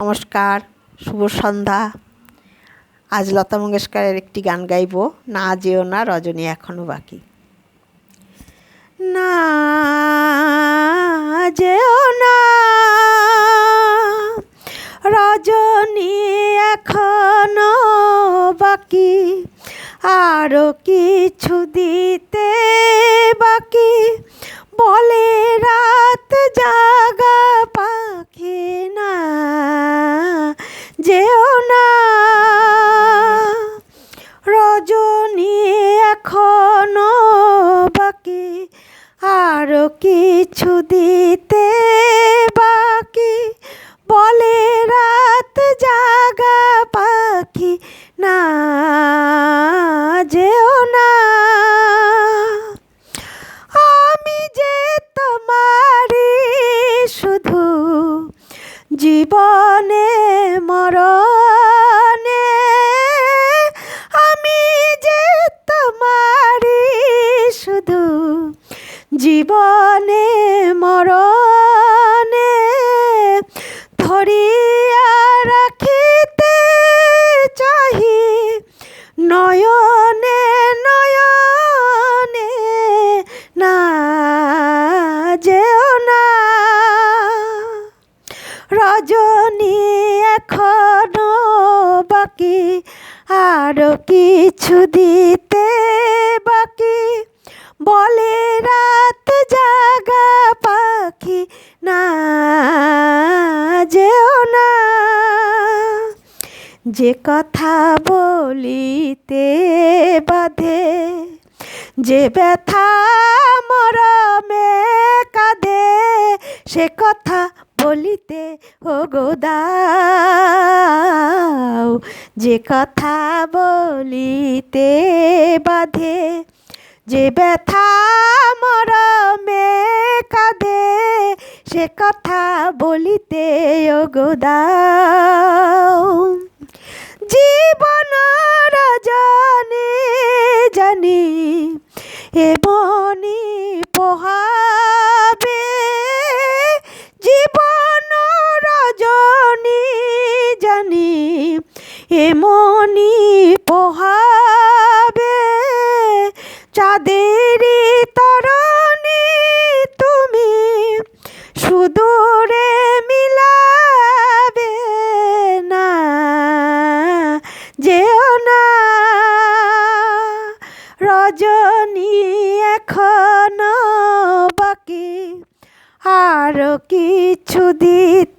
নমস্কার, শুভ সন্ধ্যা। আজ লতা মঙ্গেশকরের একটি গান গাইব, না যেও না রজনী এখনো বাকি। না যেও না রজনী এখনো বাকি, আরো কিছু দিতে বাকি, বলে রাত জাগা পাখি। না যেও না রজনী এখনো বাকি, আরো কিছু দিতে বাকি, বলে রাত জাগা পাখি। না যেও না আমি যে তোমারই শুধু জীবনে মরণে, আমি যে তোমারই শুধু জীবনে মরণে, ধরিয়া রাখিতে চাহি নয়নে নয়নে। না যেও না রজনী এখনো বাকি, আরো কিছু দিতে বাকি, বলে রাত জাগা পাখি। না যেও না যে কথা বলিতে বাধে, যে ব্যথা মরমে কাঁদে, সে কথা বলিতে ওগো দাও। যে কথা বলিতে বাধে, যে ব্যথা মরমে কাঁদে, সে কথা বলিতে ওগো দাও। জীবন রজনী জানি এমনি পোহাবে, জীবন রজনী জানি এমনি পোহাবে, চাঁদেরই তরণী তুমি সুদূরে মিলাবে। না যেও না রজনী এখনো বাকি, আরো কিছু দিতে